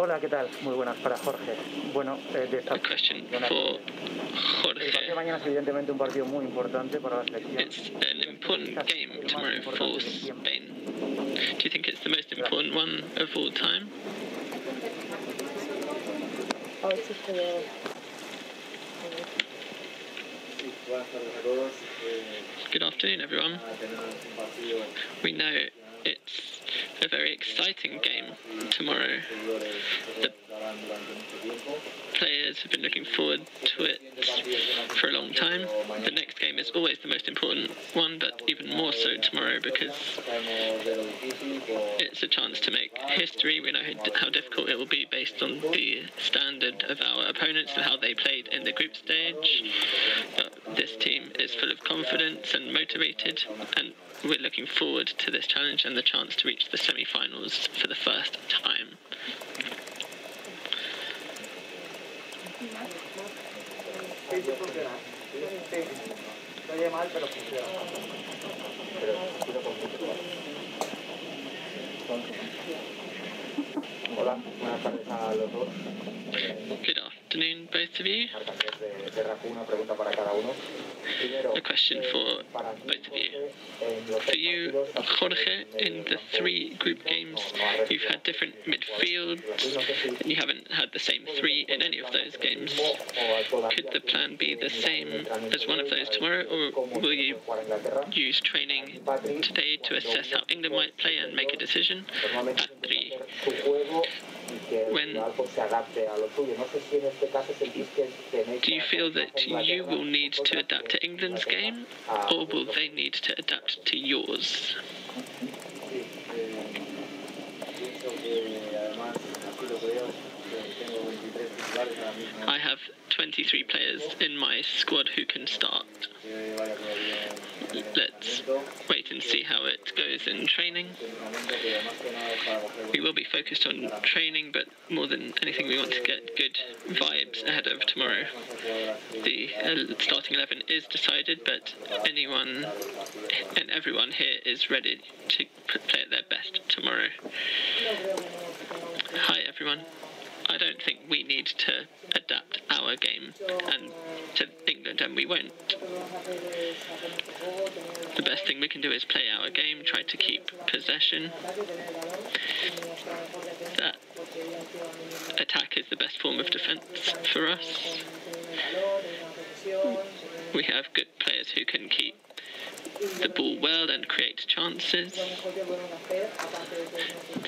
Hola, ¿qué tal? Muy buenas, para Jorge. Bueno, de esta... A question for Jorge. El partido de mañana es evidentemente un partido muy importante para la selección. It's an important game tomorrow for Spain. Do you think it's the most important one of all time? Good afternoon, everyone. We know it's a very exciting game tomorrow. The players have been looking forward to it for a long time. The next game is always the most important one, but even more so tomorrow because it's a chance to make history. We know how difficult it will be based on the standard of our opponents and how they played in the group stage. But this team is full of confidence and motivated, and we're looking forward to this challenge and the chance to reach the semi-finals for the first time. Hola, buenas tardes a los dos. Good afternoon, both of you. Una pregunta para cada uno. A question for both of you. For you, Jorge, in the 3 group games, you've had different midfields, and you haven't had the same 3 in any of those games. Could the plan be the same as one of those tomorrow, or will you use training today to assess how England might play and make a decision at 3? Do you feel that you will need to adapt to England's game, or will they need to adapt to yours? I have 23 players in my squad who can start. Let's wait and see how it goes in training. We will be focused on training, but more than anything we want to get good vibes ahead of tomorrow. The starting 11 is decided, but anyone and everyone here is ready to play at their best tomorrow. Hi everyone. I don't think we need to adapt our game and to England, and we won't. The best thing we can do is play our game, try to keep possession. That attack is the best form of defence for us. We have good players who can keep the ball well and create chances.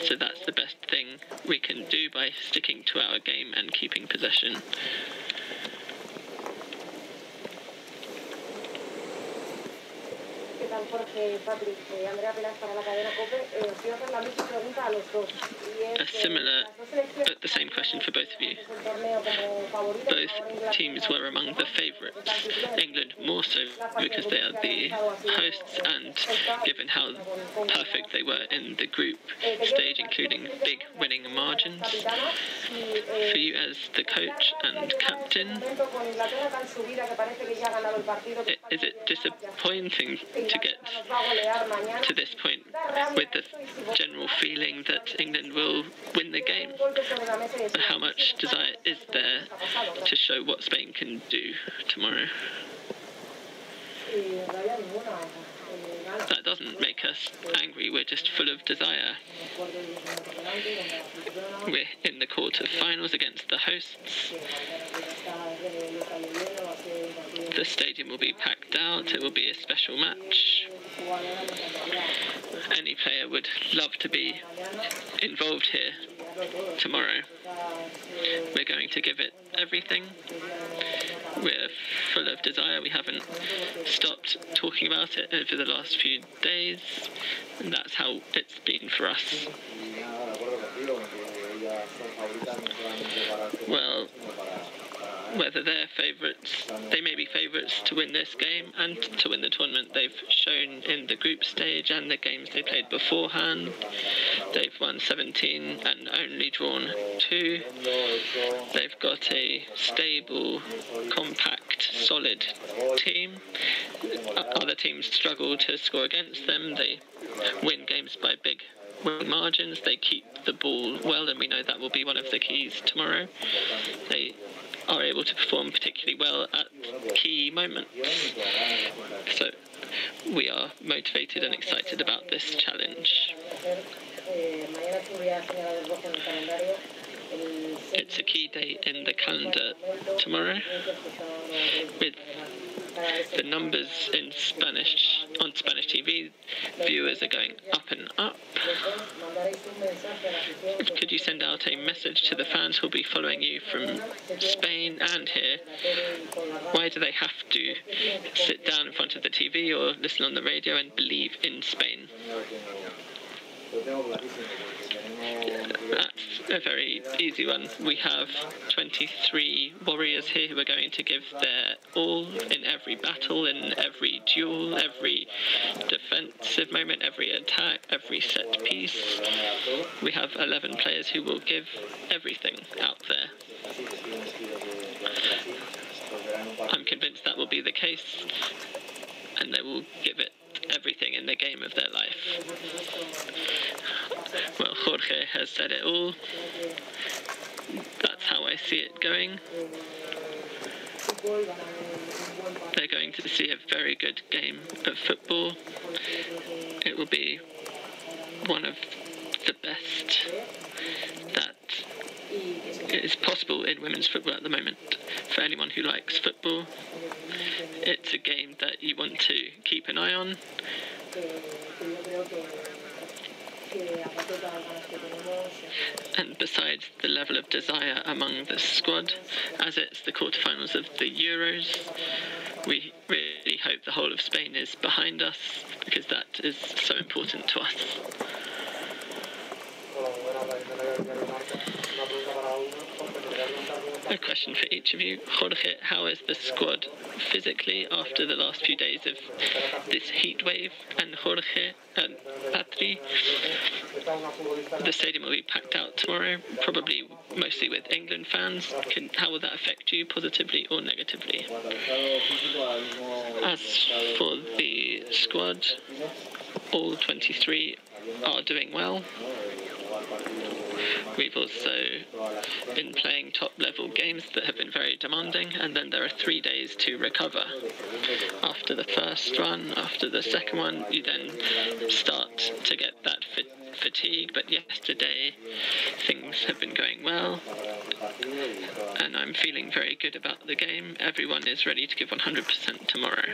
So that's the best thing we can do by sticking to our game and keeping possession. The same question for both of you. Both teams were among the favourites. England more so because they are the hosts, and given how perfect they were in the group stage, including big winning margins. For you as the coach and captain, is it disappointing to get to this point with the general feeling that England will win the game? How much desire is there to show what Spain can do tomorrow? That doesn't make us angry, we're just full of desire. We're in the quarter-finals against the hosts. The stadium will be packed out, it will be a special match. Any player would love to be involved here tomorrow. We're going to give it everything. We're full of desire. We haven't stopped talking about it over the last few days, and that's how it's been for us. Well, whether they're favourites, they may be favourites to win this game and to win the tournament. They've shown in the group stage and the games they played beforehand. They've won 17 and only drawn 2. They've got a stable, compact, solid team. Other teams struggle to score against them. They win games by big margins. They keep the ball well, and we know that will be one of the keys tomorrow. They are able to perform particularly well at key moments. So we are motivated and excited about this challenge. It's a key day in the calendar tomorrow, with the numbers in Spanish on Spanish TV. Viewers are going up and up. Could you send out a message to the fans who'll be following you from Spain and here? Why do they have to sit down in front of the TV or listen on the radio and believe in Spain? That's a very easy one. We have 23 warriors here who are going to give their all in every battle, in every duel, every defensive moment, every attack, every set piece. We have 11 players who will give everything out there. I'm convinced that will be the case, and they will give it everything in the game of their life. Well, Jorge has said it all. That's how I see it going. They're going to see a very good game of football. It will be one of the best that is possible in women's football at the moment. For anyone who likes football, it's a game that you want to keep an eye on. And besides the level of desire among the squad, as it's the quarterfinals of the Euros, we really hope the whole of Spain is behind us, because that is so important to us. A question for each of you. Jorge, how is the squad physically after the last few days of this heat wave? And Jorge and Patri, the stadium will be packed out tomorrow, probably mostly with England fans. How will that affect you, positively or negatively? As for the squad, all 23 are doing well. We've also been playing top-level games that have been very demanding, and then there are 3 days to recover. After the first one, after the second one, you then start to get that fatigue, but yesterday things have been going well, and I'm feeling very good about the game. Everyone is ready to give 100% tomorrow.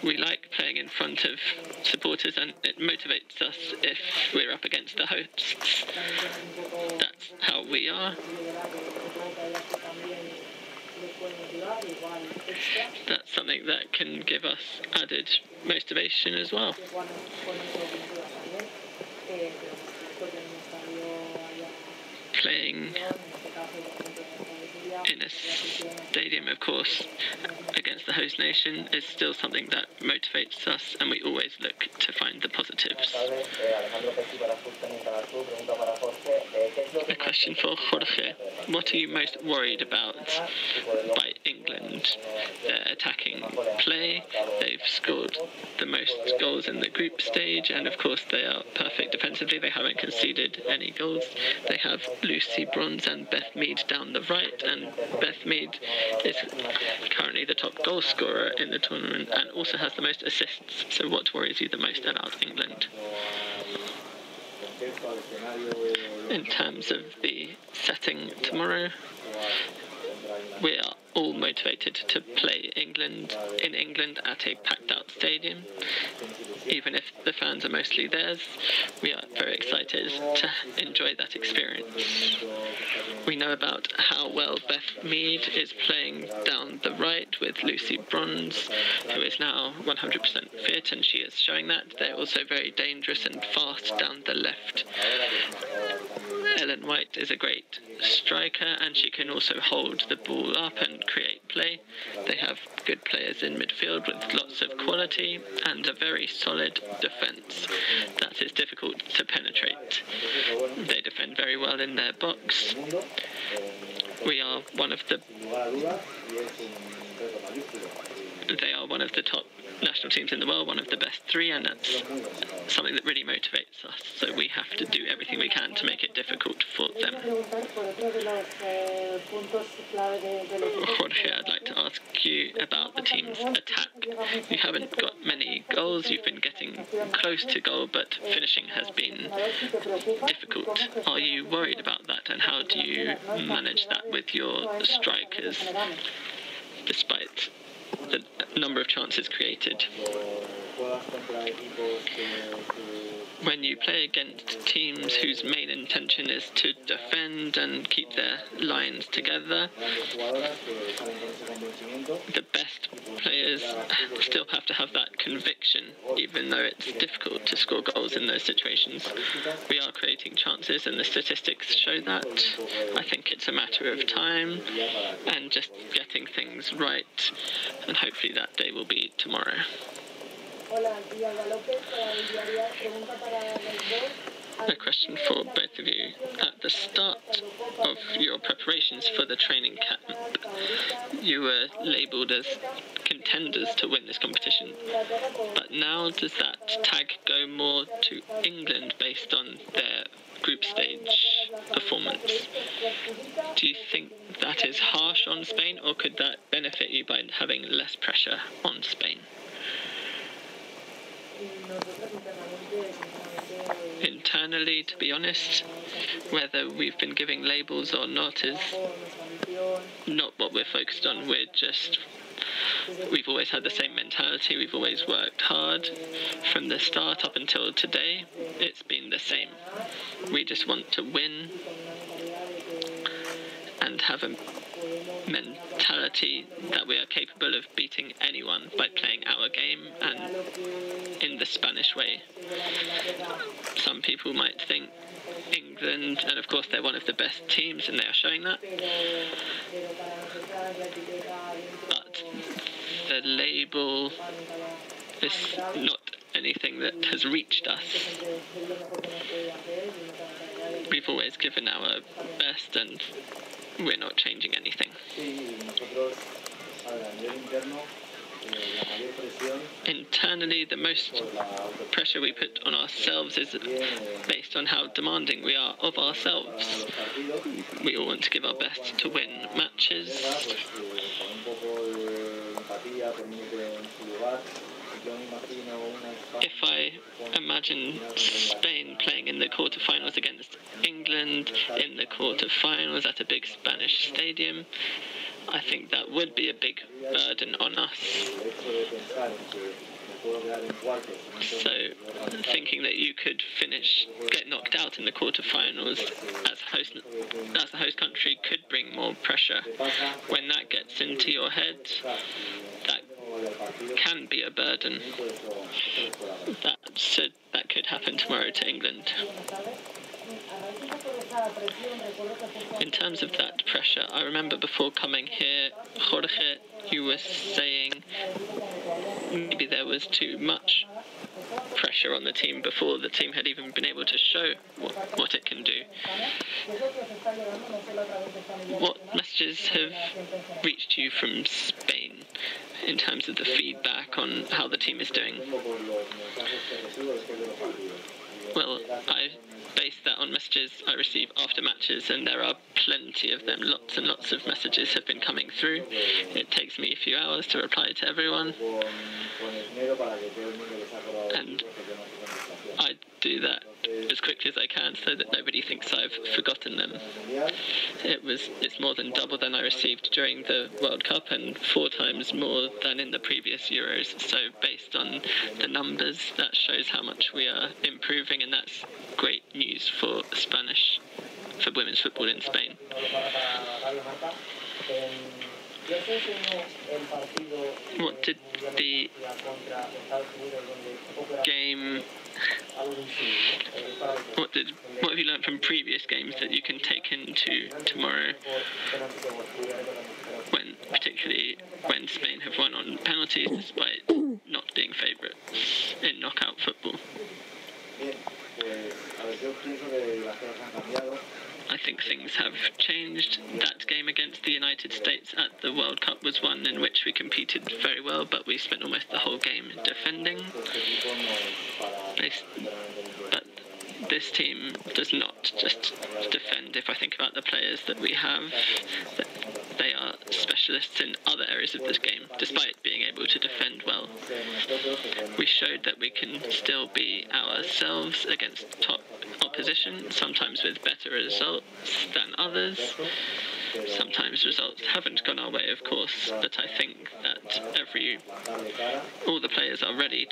We like playing in front of supporters, and it motivates us if we're up against the hosts. That's how we are. That's something that can give us added motivation as well. Playing in a stadium, of course, against the host nation is still something that motivates us, and we always look to find the positives. A question for Jorge. What are you most worried about by England? Their attacking play. They've scored the most goals in the group stage, and of course they are perfect defensively. They haven't conceded any goals. They have Lucy Bronze and Beth Mead down the right, and Beth Mead is currently the top goal scorer in the tournament and also has the most assists. So what worries you the most about England? In terms of the setting tomorrow, we are all motivated to play in England at a packed out stadium. Even if the fans are mostly theirs, we are very excited to enjoy that experience. We know about how well Beth Mead is playing down the right with Lucy Bronze, who is now 100% fit, and she is showing that. They're also very dangerous and fast down the left. Ellen White is a great striker, and she can also hold the ball up and create play. They have good players in midfield with lots of quality and a very solid defence that is difficult to penetrate. They defend very well in their box. We are one of the they are one of the top national teams in the world, one of the best three, and that's something that really motivates us. So we have to do everything we can to make it difficult for them. Jorge, I'd like to ask you about the team's attack. You haven't got many goals, you've been getting close to goal, but finishing has been difficult. Are you worried about that, and how do you manage that with your strikers, despite the number of chances created? When you play against teams whose main intention is to defend and keep their lines together, the best players still have to have that conviction, even though it's difficult to score goals in those situations. We are creating chances, and the statistics show that. I think it's a matter of time and just getting things right, and hopefully that day will be tomorrow. A question for both of you. At the start of your preparations for the training camp, you were labelled as contenders to win this competition. But now does that tag go more to England based on their group stage performance? Do you think that is harsh on Spain, or could that benefit you by having less pressure on Spain? Internally, to be honest, whether we've been giving labels or not is not what we're focused on. We've always had the same mentality, we've always worked hard. From the start up until today, it's been the same. We just want to win and have a mentality that we are capable of beating anyone by playing our game and in the Spanish way. Some people might think England, and of course they're one of the best teams and they are showing that, but the label is not anything that has reached us. We've always given our best and we're not changing anything. Internally, the most pressure we put on ourselves is based on how demanding we are of ourselves. We all want to give our best to win matches. If I imagine Spain playing in the quarterfinals against England, in the quarterfinals at a big Spanish stadium, I think that would be a big burden on us. So, thinking that you could get knocked out in the quarterfinals as the host country could bring more pressure. When that gets into your head, that can be a burden. That could happen tomorrow to England. In terms of that pressure, I remember before coming here, Jorge, you were saying maybe there was too much pressure on the team before the team had even been able to show what it can do. What messages have reached you from Spain in terms of the feedback on how the team is doing? Well, I base that on messages I receive after matches, and there are plenty of them. Lots and lots of messages have been coming through. It takes me a few hours to reply to everyone, and I do that as quickly as I can so that nobody thinks I've forgotten them. It's more than double than I received during the World Cup and 4 times more than in the previous Euros. So based on the numbers, that shows how much we are improving, and that's great news for women's football in Spain. What did the game... What have you learned from previous games that you can take into tomorrow, particularly when Spain have won on penalties despite not being favourites in knockout football? I think things have changed. That game against the United States at the World Cup was one in which we competed very well, but we spent almost the whole game defending. But this team does not just defend. If I think about the players that we have, they are specialists in other areas of this game, despite being able to defend well. We showed that we can still be ourselves against top opposition, sometimes with better results than others. Sometimes results haven't gone our way, of course, but I think that all the players are ready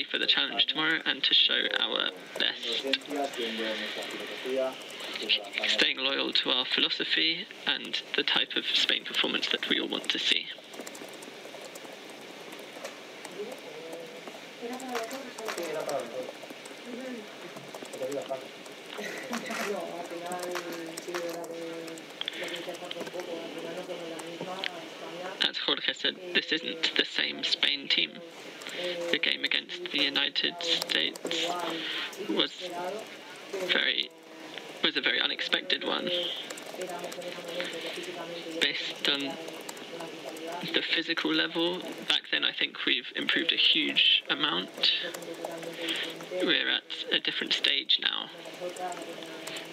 for the challenge tomorrow and to show our best, staying loyal to our philosophy and the type of Spain performance that we all want to see. As Jorge said, this isn't the same Spain team. The game against the United States was a very unexpected one. Based on the physical level, back then I think we've improved a huge amount. We're at a different stage now.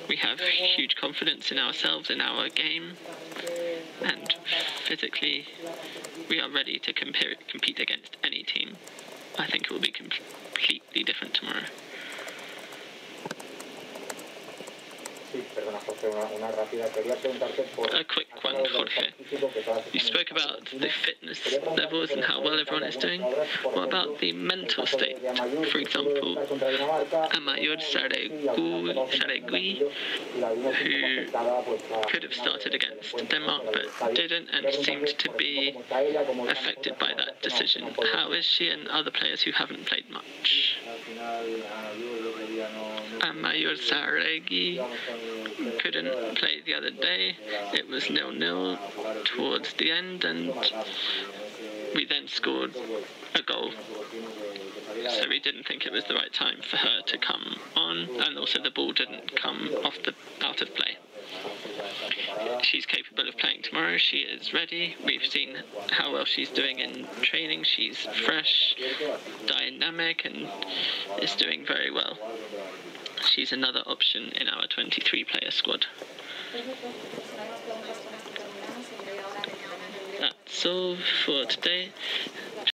We have huge confidence in ourselves, in our game, and physically we are ready to compete against any team. I think it will be completely different tomorrow. A quick one, Jorge. You spoke about the fitness levels and how well everyone is doing. What about the mental state? For example, Amayor Saregui, who could have started against Denmark but didn't and seemed to be affected by that decision. How is she and other players who haven't played much? Amayor Saregui couldn't play the other day. It was 0-0 towards the end, and we then scored a goal. So we didn't think it was the right time for her to come on, and also the ball didn't come out of play. She's capable of playing tomorrow. She is ready. We've seen how well she's doing in training. She's fresh, dynamic, and is doing very well. She's another option in our 23-player squad. That's all for today.